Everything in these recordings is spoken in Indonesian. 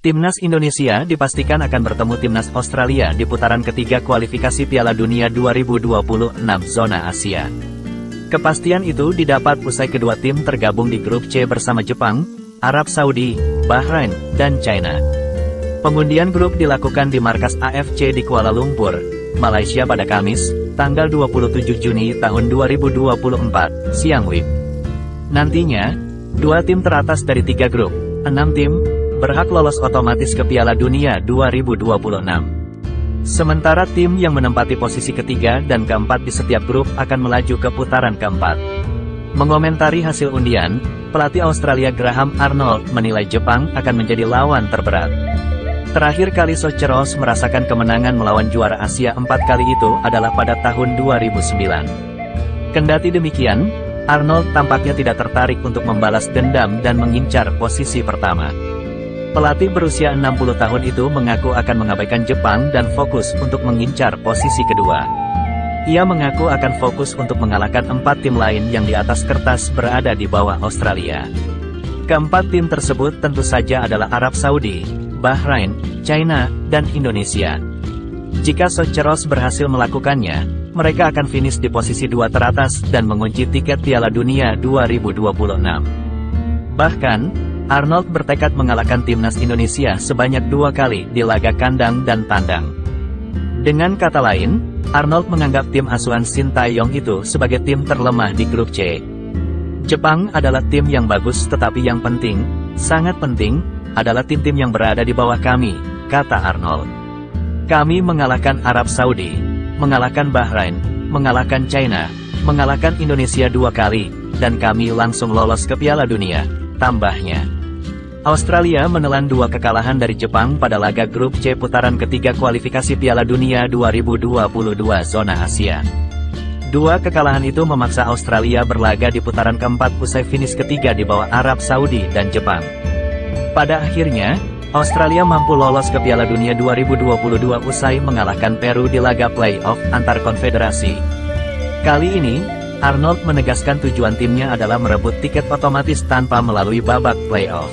Timnas Indonesia dipastikan akan bertemu Timnas Australia di putaran ketiga kualifikasi Piala Dunia 2026 zona Asia. Kepastian itu didapat usai kedua tim tergabung di grup C bersama Jepang, Arab Saudi, Bahrain, dan China. Pengundian grup dilakukan di markas AFC di Kuala Lumpur, Malaysia pada Kamis, tanggal 27 Juni tahun 2024, siang WIB. Nantinya, dua tim teratas dari tiga grup, 6 tim, berhak lolos otomatis ke Piala Dunia 2026. Sementara tim yang menempati posisi ketiga dan keempat di setiap grup akan melaju ke putaran keempat. Mengomentari hasil undian, pelatih Australia Graham Arnold menilai Jepang akan menjadi lawan terberat. Terakhir kali Socceroos merasakan kemenangan melawan juara Asia 4 kali itu adalah pada tahun 2009. Kendati demikian, Arnold tampaknya tidak tertarik untuk membalas dendam dan mengincar posisi pertama. Pelatih berusia 60 tahun itu mengaku akan mengabaikan Jepang dan fokus untuk mengincar posisi kedua. Ia mengaku akan fokus untuk mengalahkan 4 tim lain yang di atas kertas berada di bawah Australia. Keempat tim tersebut tentu saja adalah Arab Saudi, Bahrain, China, dan Indonesia. Jika Socceroos berhasil melakukannya, mereka akan finish di posisi 2 teratas dan mengunci tiket Piala Dunia 2026. Bahkan, Arnold bertekad mengalahkan Timnas Indonesia sebanyak 2 kali di laga kandang dan tandang. Dengan kata lain, Arnold menganggap tim asuhan Sintayong itu sebagai tim terlemah di grup C. Jepang adalah tim yang bagus, tetapi yang penting, sangat penting, adalah tim-tim yang berada di bawah kami, kata Arnold. Kami mengalahkan Arab Saudi, mengalahkan Bahrain, mengalahkan China, mengalahkan Indonesia 2 kali, dan kami langsung lolos ke Piala Dunia, tambahnya. Australia menelan 2 kekalahan dari Jepang pada laga grup C putaran ketiga kualifikasi Piala Dunia 2022 zona Asia. 2 kekalahan itu memaksa Australia berlaga di putaran keempat usai finish ketiga di bawah Arab Saudi dan Jepang. Pada akhirnya, Australia mampu lolos ke Piala Dunia 2022 usai mengalahkan Peru di laga play-off antar konfederasi. Kali ini, Arnold menegaskan tujuan timnya adalah merebut tiket otomatis tanpa melalui babak play-off.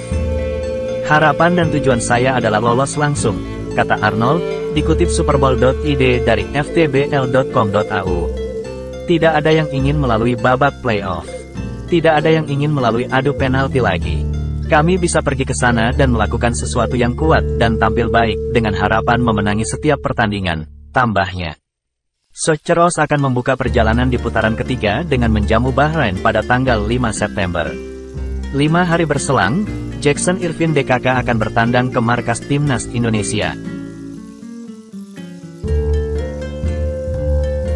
Harapan dan tujuan saya adalah lolos langsung, kata Arnold, dikutip superbowl.id dari ftbl.com.au. Tidak ada yang ingin melalui babak play-off. Tidak ada yang ingin melalui adu penalti lagi. Kami bisa pergi ke sana dan melakukan sesuatu yang kuat dan tampil baik dengan harapan memenangi setiap pertandingan, tambahnya. Socceroos akan membuka perjalanan di putaran ketiga dengan menjamu Bahrain pada tanggal 5 September. 5 hari berselang, Jackson Irvin DKK akan bertandang ke markas Timnas Indonesia.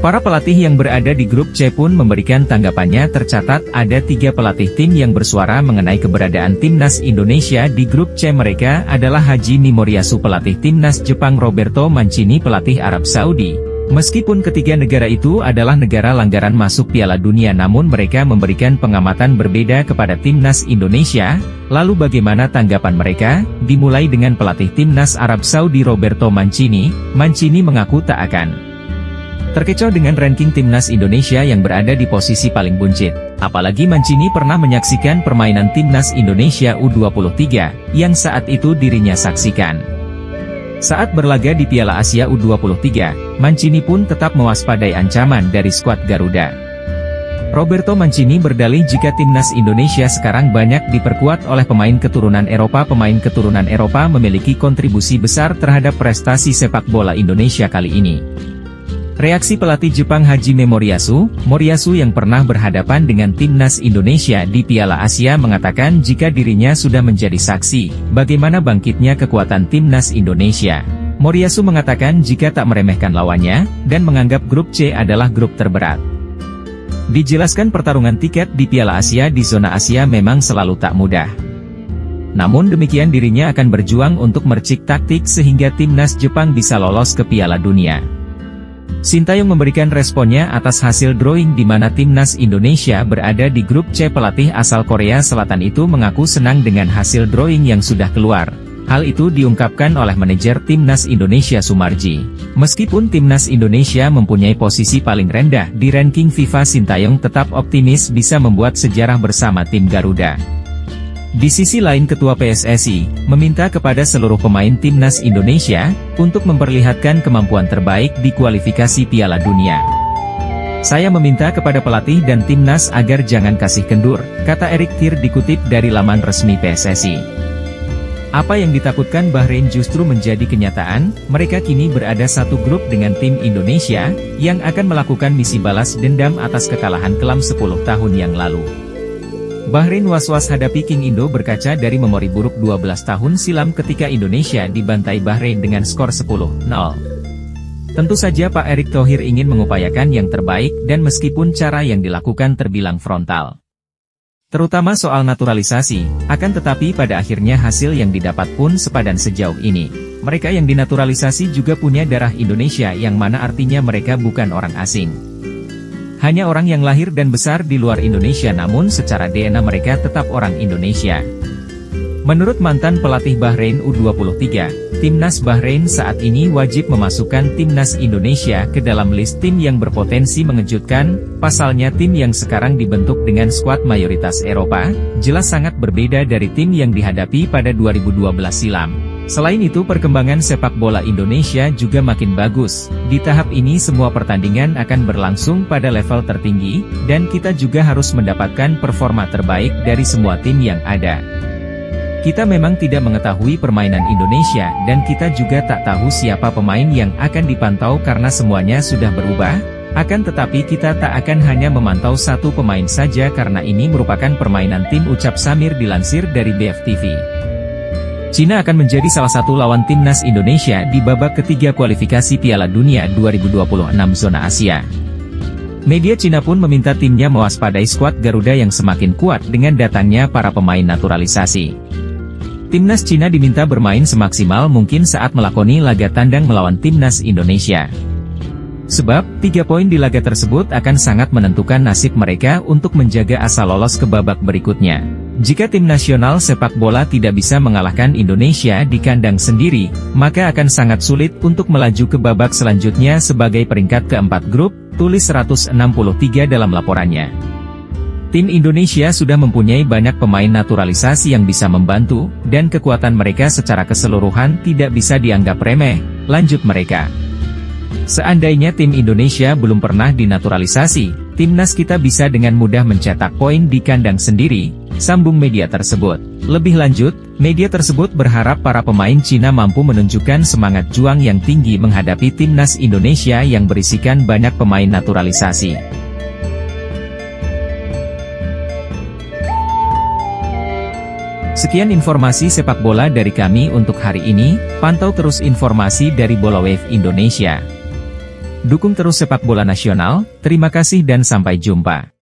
Para pelatih yang berada di grup C pun memberikan tanggapannya. Tercatat ada 3 pelatih tim yang bersuara mengenai keberadaan Timnas Indonesia di grup C. Mereka adalah Hajime Moriyasu pelatih Timnas Jepang, Roberto Mancini pelatih Arab Saudi. Meskipun ketiga negara itu adalah negara langgaran masuk Piala Dunia, namun mereka memberikan pengamatan berbeda kepada Timnas Indonesia. Lalu bagaimana tanggapan mereka? Dimulai dengan pelatih Timnas Arab Saudi Roberto Mancini. Mancini mengaku tak akan terkecoh dengan ranking Timnas Indonesia yang berada di posisi paling buncit. Apalagi Mancini pernah menyaksikan permainan Timnas Indonesia U23, yang saat itu dirinya saksikan. Saat berlaga di Piala Asia U23, Mancini pun tetap mewaspadai ancaman dari skuad Garuda. Roberto Mancini berdalih jika Timnas Indonesia sekarang banyak diperkuat oleh pemain keturunan Eropa. Pemain keturunan Eropa memiliki kontribusi besar terhadap prestasi sepak bola Indonesia kali ini. Reaksi pelatih Jepang Hajime Moriyasu yang pernah berhadapan dengan Timnas Indonesia di Piala Asia mengatakan jika dirinya sudah menjadi saksi bagaimana bangkitnya kekuatan Timnas Indonesia. Moriyasu mengatakan jika tak meremehkan lawannya, dan menganggap grup C adalah grup terberat. Dijelaskan pertarungan tiket di Piala Asia di zona Asia memang selalu tak mudah. Namun demikian dirinya akan berjuang untuk mercik taktik sehingga Timnas Jepang bisa lolos ke Piala Dunia. Sintayong memberikan responnya atas hasil drawing di mana Timnas Indonesia berada di grup C. Pelatih asal Korea Selatan itu mengaku senang dengan hasil drawing yang sudah keluar. Hal itu diungkapkan oleh manajer Timnas Indonesia Sumarji. Meskipun Timnas Indonesia mempunyai posisi paling rendah di ranking FIFA, Sintayong tetap optimis bisa membuat sejarah bersama tim Garuda. Di sisi lain Ketua PSSI, meminta kepada seluruh pemain Timnas Indonesia, untuk memperlihatkan kemampuan terbaik di kualifikasi Piala Dunia. Saya meminta kepada pelatih dan Timnas agar jangan kasih kendur, kata Erick Thir dikutip dari laman resmi PSSI. Apa yang ditakutkan Bahrain justru menjadi kenyataan, mereka kini berada satu grup dengan tim Indonesia, yang akan melakukan misi balas dendam atas kekalahan kelam 10 tahun yang lalu. Bahrain was-was hadapi King Indo berkaca dari memori buruk 12 tahun silam ketika Indonesia dibantai Bahrain dengan skor 10-0. Tentu saja Pak Erick Thohir ingin mengupayakan yang terbaik dan meskipun cara yang dilakukan terbilang frontal, terutama soal naturalisasi, akan tetapi pada akhirnya hasil yang didapat pun sepadan sejauh ini. Mereka yang dinaturalisasi juga punya darah Indonesia yang mana artinya mereka bukan orang asing. Hanya orang yang lahir dan besar di luar Indonesia namun secara DNA mereka tetap orang Indonesia. Menurut mantan pelatih Bahrain U23, Timnas Bahrain saat ini wajib memasukkan Timnas Indonesia ke dalam list tim yang berpotensi mengejutkan, pasalnya tim yang sekarang dibentuk dengan skuad mayoritas Eropa, jelas sangat berbeda dari tim yang dihadapi pada 2012 silam. Selain itu perkembangan sepak bola Indonesia juga makin bagus. Di tahap ini semua pertandingan akan berlangsung pada level tertinggi, dan kita juga harus mendapatkan performa terbaik dari semua tim yang ada. Kita memang tidak mengetahui permainan Indonesia dan kita juga tak tahu siapa pemain yang akan dipantau karena semuanya sudah berubah, akan tetapi kita tak akan hanya memantau satu pemain saja karena ini merupakan permainan tim, ucap Samir dilansir dari BFTV. Cina akan menjadi salah satu lawan Timnas Indonesia di babak ketiga kualifikasi Piala Dunia 2026 zona Asia. Media Cina pun meminta timnya mewaspadai skuad Garuda yang semakin kuat dengan datangnya para pemain naturalisasi. Timnas Cina diminta bermain semaksimal mungkin saat melakoni laga tandang melawan Timnas Indonesia. Sebab, 3 poin di laga tersebut akan sangat menentukan nasib mereka untuk menjaga asa lolos ke babak berikutnya. Jika tim nasional sepak bola tidak bisa mengalahkan Indonesia di kandang sendiri, maka akan sangat sulit untuk melaju ke babak selanjutnya sebagai peringkat keempat grup, tulis 163 dalam laporannya. Tim Indonesia sudah mempunyai banyak pemain naturalisasi yang bisa membantu, dan kekuatan mereka secara keseluruhan tidak bisa dianggap remeh, lanjut mereka. Seandainya tim Indonesia belum pernah dinaturalisasi, timnas kita bisa dengan mudah mencetak poin di kandang sendiri, sambung media tersebut. Lebih lanjut, media tersebut berharap para pemain Cina mampu menunjukkan semangat juang yang tinggi menghadapi timnas Indonesia yang berisikan banyak pemain naturalisasi. Sekian informasi sepak bola dari kami untuk hari ini, pantau terus informasi dari Bola Wave Indonesia. Dukung terus sepak bola nasional, terima kasih dan sampai jumpa.